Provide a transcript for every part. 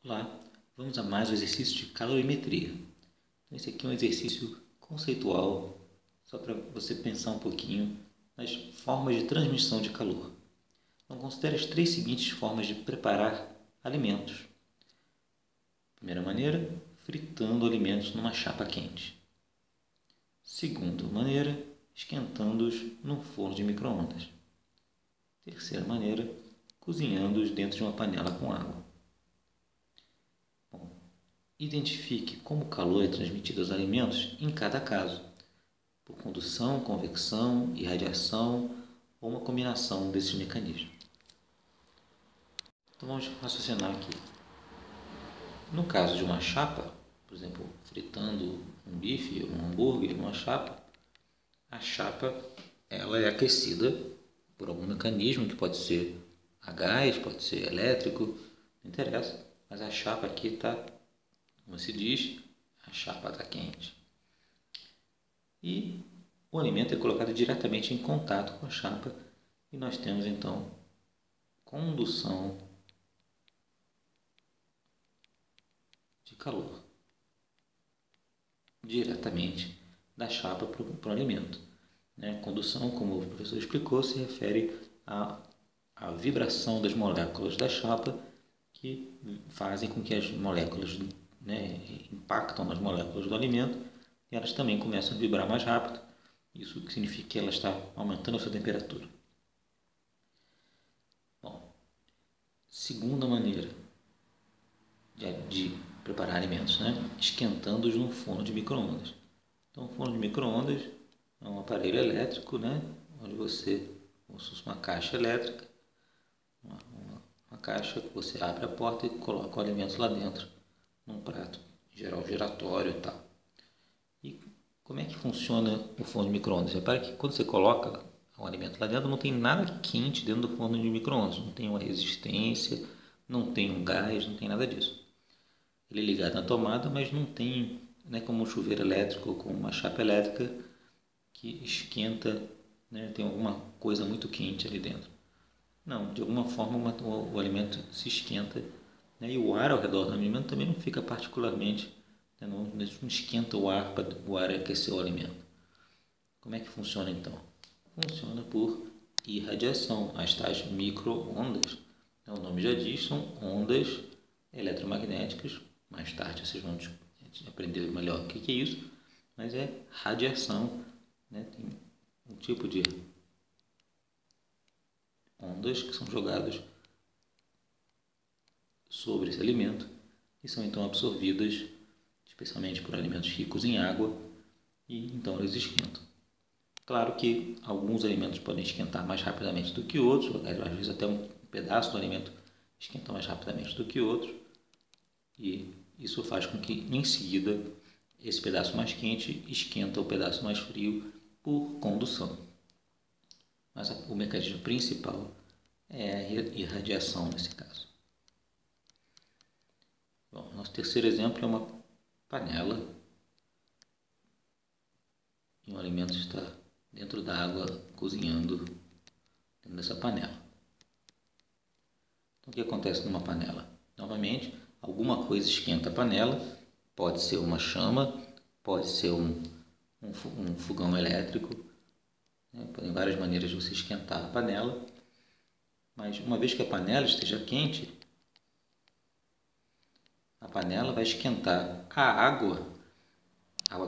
Olá, vamos a mais um exercício de calorimetria. Então, esse aqui é um exercício conceitual, só para você pensar um pouquinho nas formas de transmissão de calor. Então, considere as três seguintes formas de preparar alimentos. Primeira maneira, fritando alimentos numa chapa quente. Segunda maneira, esquentando-os num forno de micro-ondas. Terceira maneira, cozinhando-os dentro de uma panela com água. Identifique como o calor é transmitido aos alimentos em cada caso, por condução, convecção, irradiação ou uma combinação desses mecanismos. Então vamos raciocinar aqui. No caso de uma chapa, por exemplo, fritando um bife ou um hambúrguer numa chapa, a chapa ela é aquecida por algum mecanismo que pode ser a gás, pode ser elétrico, não interessa, mas a chapa aqui está, como se diz, a chapa está quente. E o alimento é colocado diretamente em contato com a chapa e nós temos então condução de calor diretamente da chapa para o alimento. Condução, como o professor explicou, se refere à vibração das moléculas da chapa que fazem com que as moléculas impactam nas moléculas do alimento e elas também começam a vibrar mais rápido. Isso significa que ela está aumentando a sua temperatura. Bom, segunda maneira de preparar alimentos, esquentando-os no forno de micro-ondas. Então, o forno de micro-ondas é um aparelho elétrico, onde você, como se fosse uma caixa elétrica, uma caixa que você abre a porta e coloca o alimento lá dentro, num prato, em geral giratório e tal. E como é que funciona o forno de micro-ondas? Repare que quando você coloca o alimento lá dentro, não tem nada quente dentro do forno de micro-ondas, não tem uma resistência, não tem um gás, não tem nada disso. Ele é ligado na tomada, mas não tem, como um chuveiro elétrico ou como uma chapa elétrica que esquenta, tem alguma coisa muito quente ali dentro. Não, de alguma forma o alimento se esquenta, e o ar ao redor do alimento também não fica particularmente, não esquenta o ar para o ar aquecer o alimento. Como é que funciona então? Funciona por irradiação, as tais micro-ondas. Então, o nome já diz, são ondas eletromagnéticas. Mais tarde vocês vão aprender melhor o que é isso, mas é radiação, tem um tipo de ondas que são jogadas sobre esse alimento e são então absorvidas, especialmente por alimentos ricos em água, e então eles esquentam. Claro que alguns alimentos podem esquentar mais rapidamente do que outros, às vezes até um pedaço do alimento esquenta mais rapidamente do que outro, e isso faz com que em seguida esse pedaço mais quente esquenta o pedaço mais frio por condução. Mas o mecanismo principal é a irradiação nesse caso. Bom, nosso terceiro exemplo é uma panela e um alimento está dentro da água cozinhando dentro dessa panela. Então, o que acontece numa panela? Novamente, alguma coisa esquenta a panela, pode ser uma chama, pode ser um fogão elétrico, podem várias maneiras de você esquentar a panela, mas uma vez que a panela esteja quente, a panela vai esquentar a água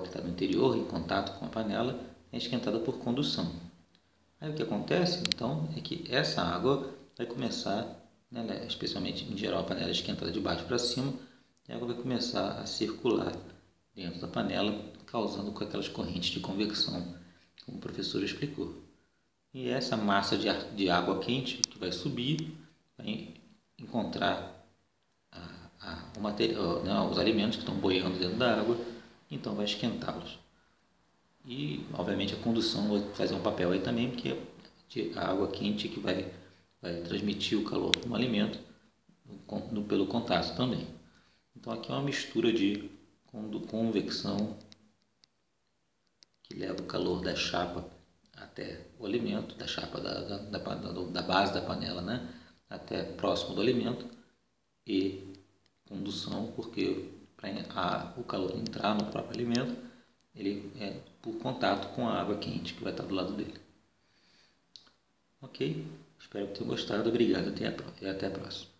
que está no interior, em contato com a panela, é esquentada por condução. Aí o que acontece, então, é que essa água vai começar, especialmente em geral a panela é esquentada de baixo para cima, e a água vai começar a circular dentro da panela, causando com aquelas correntes de convecção, como o professor explicou. E essa massa de água quente que vai subir, vai encontrar o material, os alimentos que estão boiando dentro da água, então vai esquentá-los. E, obviamente, a condução vai fazer um papel aí também, porque é a água quente que vai transmitir o calor no alimento pelo contato também. Então, aqui é uma mistura de convecção que leva o calor da chapa até o alimento, da chapa da base da panela, até próximo do alimento, e condução, porque para o calor entrar no próprio alimento, ele é por contato com a água quente que vai estar do lado dele. Ok? Espero que tenham gostado. Obrigado e até a próxima.